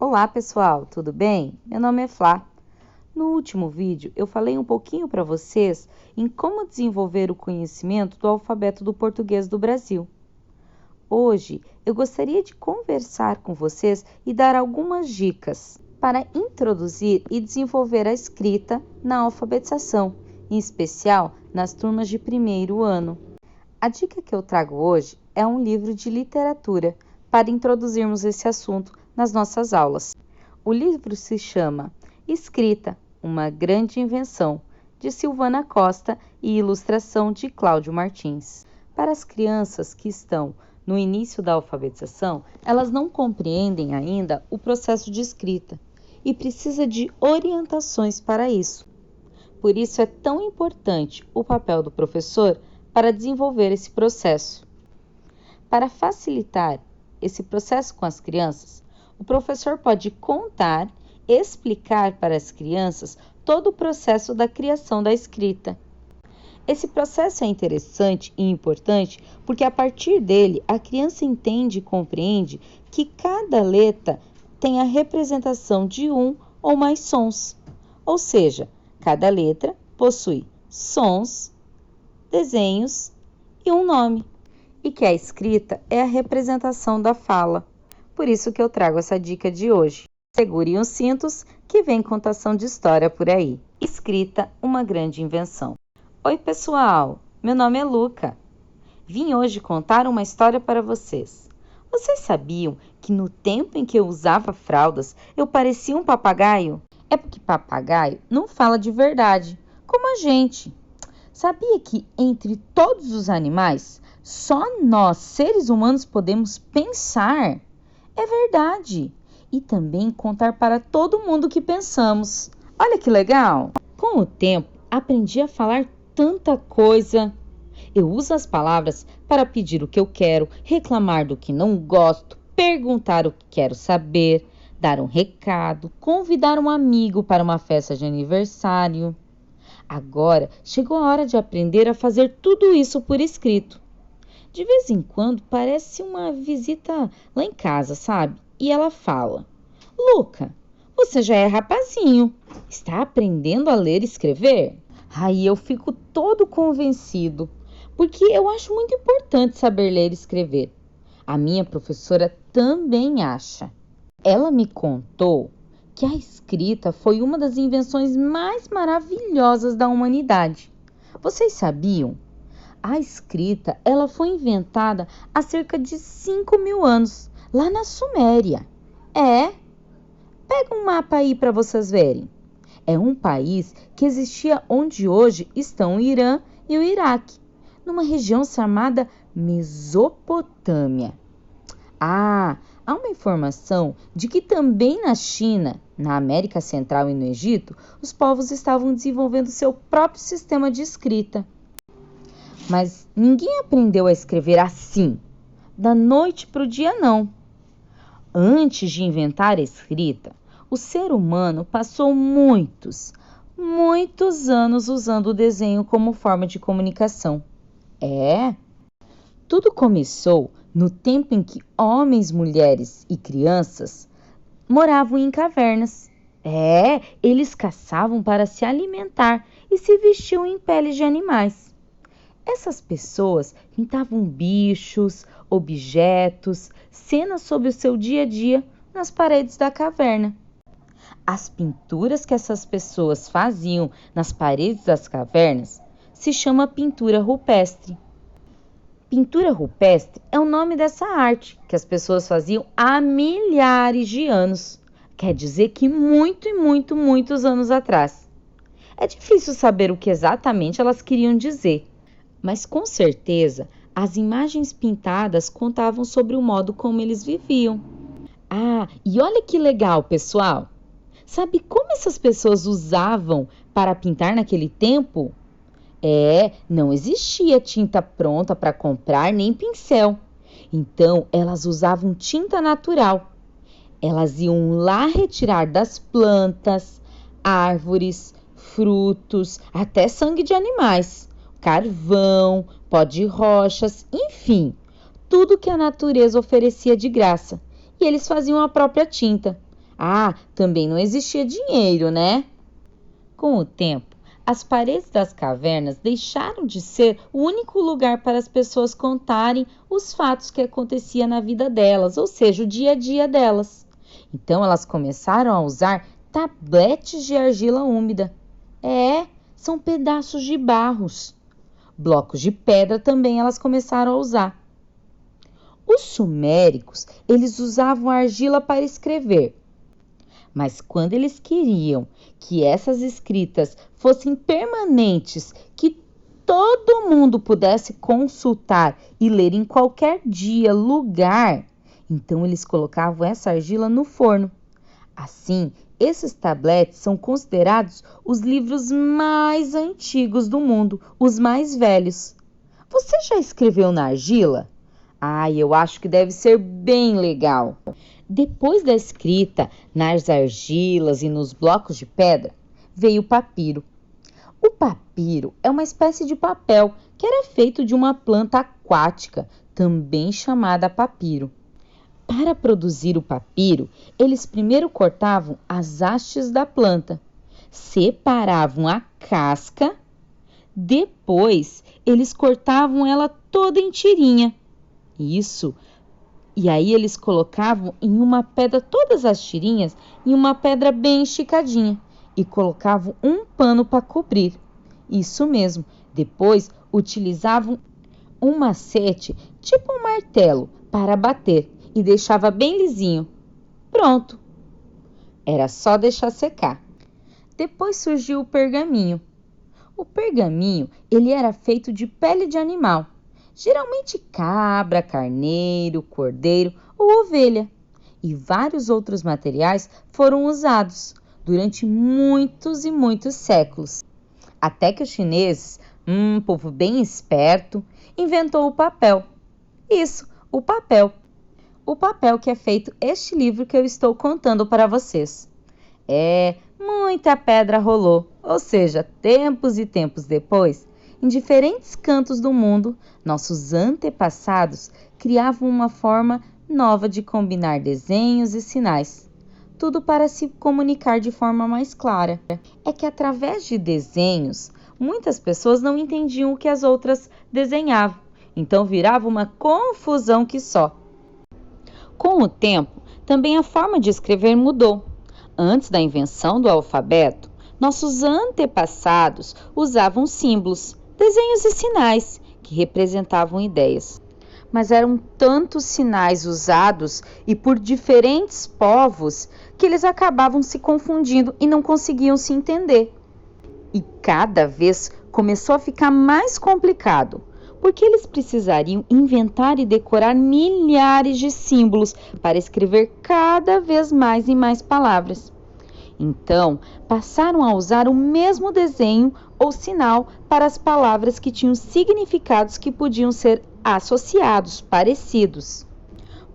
Olá pessoal, tudo bem? Meu nome é Flá. No último vídeo eu falei um pouquinho para vocês em como desenvolver o conhecimento do alfabeto do português do Brasil. Hoje eu gostaria de conversar com vocês e dar algumas dicas para introduzir e desenvolver a escrita na alfabetização, em especial nas turmas de primeiro ano. A dica que eu trago hoje é um livro de literatura para introduzirmos esse assunto nas nossas aulas. O livro se chama Escrita, uma grande invenção, de Silvana Costa e ilustração de Cláudio Martins. Para as crianças que estão no início da alfabetização, elas não compreendem ainda o processo de escrita e precisa de orientações para isso. Por isso é tão importante o papel do professor para desenvolver esse processo. Para facilitar esse processo com as crianças, o professor pode contar e explicar para as crianças todo o processo da criação da escrita. Esse processo é interessante e importante porque a partir dele a criança entende e compreende que cada letra tem a representação de um ou mais sons, ou seja, cada letra possui sons, desenhos e um nome, e que a escrita é a representação da fala. Por isso que eu trago essa dica de hoje. Segurem os cintos que vem contação de história por aí. Escrita, uma grande invenção. Oi pessoal, meu nome é Luca. Vim hoje contar uma história para vocês. Vocês sabiam que no tempo em que eu usava fraldas, eu parecia um papagaio? É porque papagaio não fala de verdade, como a gente. Sabia que entre todos os animais, só nós, seres humanos, podemos pensar? É verdade. E também contar para todo mundo que pensamos. Olha que legal! Com o tempo, aprendi a falar tanta coisa. Eu uso as palavras para pedir o que eu quero, reclamar do que não gosto, perguntar o que quero saber, dar um recado, convidar um amigo para uma festa de aniversário. Agora chegou a hora de aprender a fazer tudo isso por escrito. De vez em quando parece uma visita lá em casa, sabe? E ela fala: Luca, você já é rapazinho, está aprendendo a ler e escrever? Aí eu fico todo convencido, porque eu acho muito importante saber ler e escrever. A minha professora também acha. Ela me contou que a escrita foi uma das invenções mais maravilhosas da humanidade. Vocês sabiam? A escrita ela foi inventada há cerca de 5.000 anos, lá na Suméria. Pega um mapa aí para vocês verem. É um país que existia onde hoje estão o Irã e o Iraque, numa região chamada Mesopotâmia. Há uma informação de que também na China, na América Central e no Egito, os povos estavam desenvolvendo seu próprio sistema de escrita. Mas ninguém aprendeu a escrever assim, da noite para o dia não. Antes de inventar a escrita, o ser humano passou muitos anos usando o desenho como forma de comunicação. Tudo começou no tempo em que homens, mulheres e crianças moravam em cavernas. Eles caçavam para se alimentar e se vestiam em peles de animais. Essas pessoas pintavam bichos, objetos, cenas sobre o seu dia a dia nas paredes da caverna. As pinturas que essas pessoas faziam nas paredes das cavernas se chama pintura rupestre. Pintura rupestre é o nome dessa arte que as pessoas faziam há milhares de anos. Quer dizer que muitos anos atrás. É difícil saber o que exatamente elas queriam dizer, mas com certeza as imagens pintadas contavam sobre o modo como eles viviam. E olha que legal, pessoal! Sabe como essas pessoas usavam para pintar naquele tempo? Não existia tinta pronta para comprar nem pincel. Então, elas usavam tinta natural. Elas iam lá retirar das plantas, árvores, frutos, até sangue de animais, carvão, pó de rochas, enfim, tudo que a natureza oferecia de graça. E eles faziam a própria tinta. Ah, também não existia dinheiro, né? Com o tempo, as paredes das cavernas deixaram de ser o único lugar para as pessoas contarem os fatos que aconteciam na vida delas, ou seja, o dia a dia delas. Então elas começaram a usar tabletes de argila úmida. São pedaços de barros. Blocos de pedra também elas começaram a usar. Os suméricos, eles usavam argila para escrever. Mas quando eles queriam que essas escritas fossem permanentes, que todo mundo pudesse consultar e ler em qualquer dia, lugar, então eles colocavam essa argila no forno. Assim, esses tabletes são considerados os livros mais antigos do mundo, os mais velhos. Você já escreveu na argila? Eu acho que deve ser bem legal. Depois da escrita nas argilas e nos blocos de pedra, veio o papiro. O papiro é uma espécie de papel que era feito de uma planta aquática, também chamada papiro. Para produzir o papiro, eles primeiro cortavam as hastes da planta, separavam a casca, depois eles cortavam ela toda em tirinha. E aí eles colocavam em uma pedra, todas as tirinhas, em uma pedra bem esticadinha, e colocavam um pano para cobrir. Isso mesmo. Depois utilizavam um macete, tipo um martelo, para bater, e deixava bem lisinho. Pronto. Era só deixar secar. Depois surgiu o pergaminho. O pergaminho, ele era feito de pele de animal, geralmente cabra, carneiro, cordeiro ou ovelha. E vários outros materiais foram usados durante muitos e muitos séculos. Até que os chineses, um povo bem esperto, inventou o papel. Isso, o papel. O papel que é feito este livro que eu estou contando para vocês. Muita pedra rolou, ou seja, tempos e tempos depois, em diferentes cantos do mundo, nossos antepassados criavam uma forma nova de combinar desenhos e sinais. Tudo para se comunicar de forma mais clara. É que através de desenhos, muitas pessoas não entendiam o que as outras desenhavam, então virava uma confusão que só. Com o tempo, também a forma de escrever mudou. Antes da invenção do alfabeto, nossos antepassados usavam símbolos, desenhos e sinais que representavam ideias. Mas eram tantos sinais usados e por diferentes povos que eles acabavam se confundindo e não conseguiam se entender. E cada vez começou a ficar mais complicado, porque eles precisariam inventar e decorar milhares de símbolos para escrever cada vez mais e mais palavras. Então, passaram a usar o mesmo desenho ou sinal para as palavras que tinham significados que podiam ser associados, parecidos.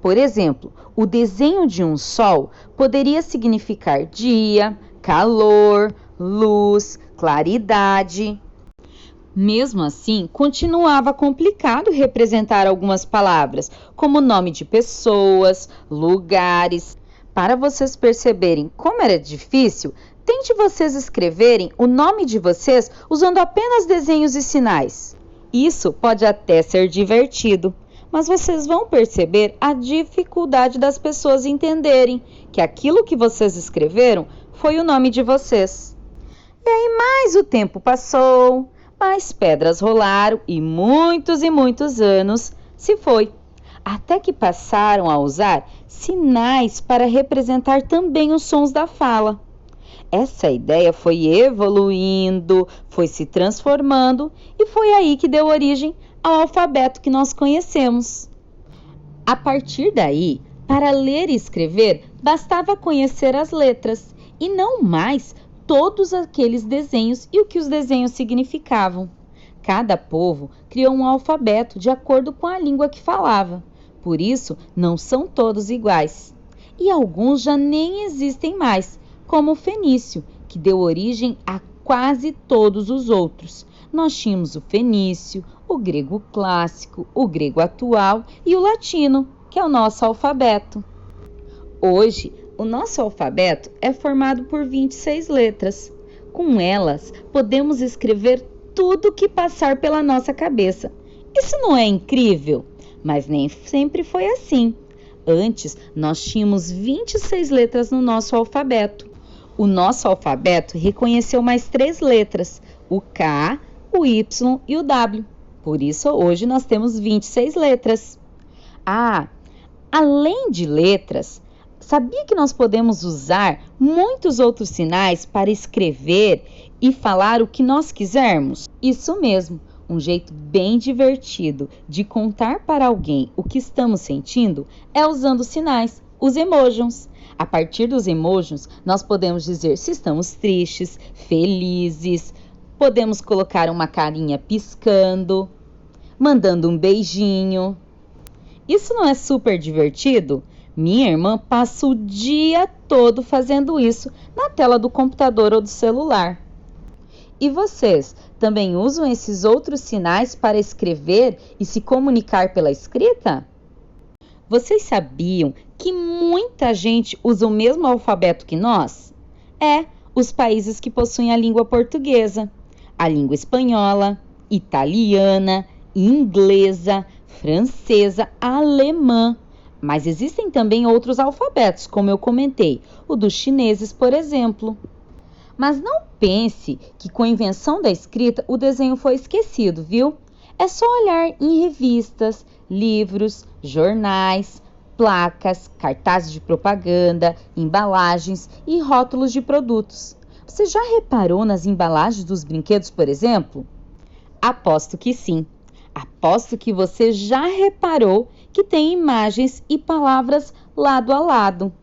Por exemplo, o desenho de um sol poderia significar dia, calor, luz, claridade. Mesmo assim, continuava complicado representar algumas palavras, como nome de pessoas, lugares. Para vocês perceberem como era difícil, tente vocês escreverem o nome de vocês usando apenas desenhos e sinais. Isso pode até ser divertido, mas vocês vão perceber a dificuldade das pessoas entenderem que aquilo que vocês escreveram foi o nome de vocês. E aí mais o tempo passou, mais pedras rolaram e muitos anos se foi, até que passaram a usar sinais para representar também os sons da fala. Essa ideia foi evoluindo, foi se transformando e foi aí que deu origem ao alfabeto que nós conhecemos. A partir daí, para ler e escrever, bastava conhecer as letras e não mais todos aqueles desenhos e o que os desenhos significavam. Cada povo criou um alfabeto de acordo com a língua que falava. Por isso, não são todos iguais. E alguns já nem existem mais, como o fenício, que deu origem a quase todos os outros. Nós tínhamos o fenício, o grego clássico, o grego atual e o latino, que é o nosso alfabeto. Hoje, O nosso alfabeto é formado por 26 letras. Com elas, podemos escrever tudo que passar pela nossa cabeça. Isso não é incrível? Mas nem sempre foi assim. Antes, nós tínhamos 26 letras no nosso alfabeto. O nosso alfabeto reconheceu mais 3 letras, o K, o Y e o W. Por isso, hoje nós temos 26 letras. Além de letras, sabia que nós podemos usar muitos outros sinais para escrever e falar o que nós quisermos? Isso mesmo, um jeito bem divertido de contar para alguém o que estamos sentindo é usando sinais, os emojis. A partir dos emojis, nós podemos dizer se estamos tristes, felizes, podemos colocar uma carinha piscando, mandando um beijinho. Isso não é super divertido? Minha irmã passa o dia todo fazendo isso na tela do computador ou do celular. E vocês também usam esses outros sinais para escrever e se comunicar pela escrita? Vocês sabiam que muita gente usa o mesmo alfabeto que nós? Os países que possuem a língua portuguesa, a língua espanhola, italiana, inglesa, francesa, alemã. Mas existem também outros alfabetos, como eu comentei, o dos chineses, por exemplo. Mas não pense que com a invenção da escrita o desenho foi esquecido, viu? É só olhar em revistas, livros, jornais, placas, cartazes de propaganda, embalagens e rótulos de produtos. Você já reparou nas embalagens dos brinquedos, por exemplo? Aposto que sim. Aposto que você já reparou que tem imagens e palavras lado a lado.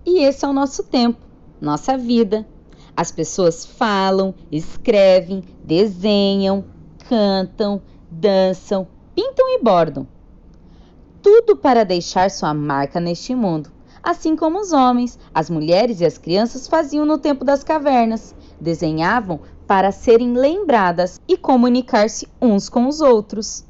E esse é o nosso tempo, nossa vida. As pessoas falam, escrevem, desenham, cantam, dançam, pintam e bordam. Tudo para deixar sua marca neste mundo. Assim como os homens, as mulheres e as crianças faziam no tempo das cavernas. Desenhavam para serem lembradas e comunicar-se uns com os outros.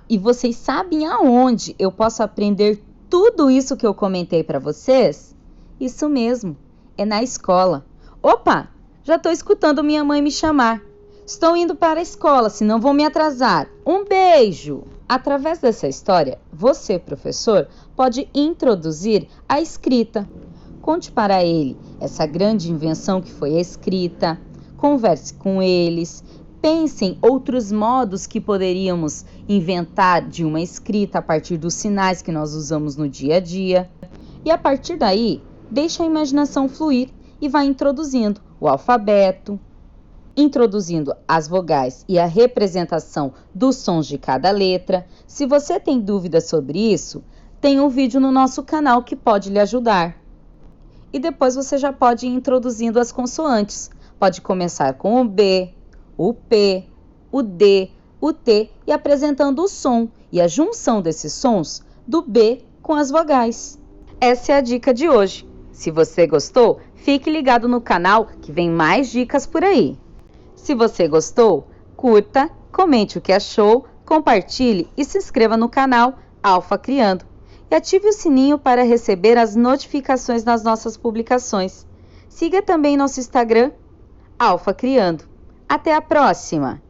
E vocês sabem aonde eu posso aprender tudo isso que eu comentei para vocês? Isso mesmo, é na escola. Opa, já estou escutando minha mãe me chamar. Estou indo para a escola, senão vou me atrasar. Um beijo! Através dessa história, você, professor, pode introduzir a escrita. Conte para ele essa grande invenção que foi a escrita. Converse com eles. Pense em outros modos que poderíamos inventar de uma escrita a partir dos sinais que nós usamos no dia a dia. E a partir daí, deixe a imaginação fluir e vá introduzindo o alfabeto, introduzindo as vogais e a representação dos sons de cada letra. Se você tem dúvidas sobre isso, tem um vídeo no nosso canal que pode lhe ajudar. E depois você já pode ir introduzindo as consoantes. Pode começar com o B, o P, o D, o T e apresentando o som e a junção desses sons do B com as vogais. Essa é a dica de hoje. Se você gostou, fique ligado no canal que vem mais dicas por aí. Se você gostou, curta, comente o que achou, compartilhe e se inscreva no canal Alfa Criando. E ative o sininho para receber as notificações das nossas publicações. Siga também nosso Instagram, Alfa Criando. Até a próxima!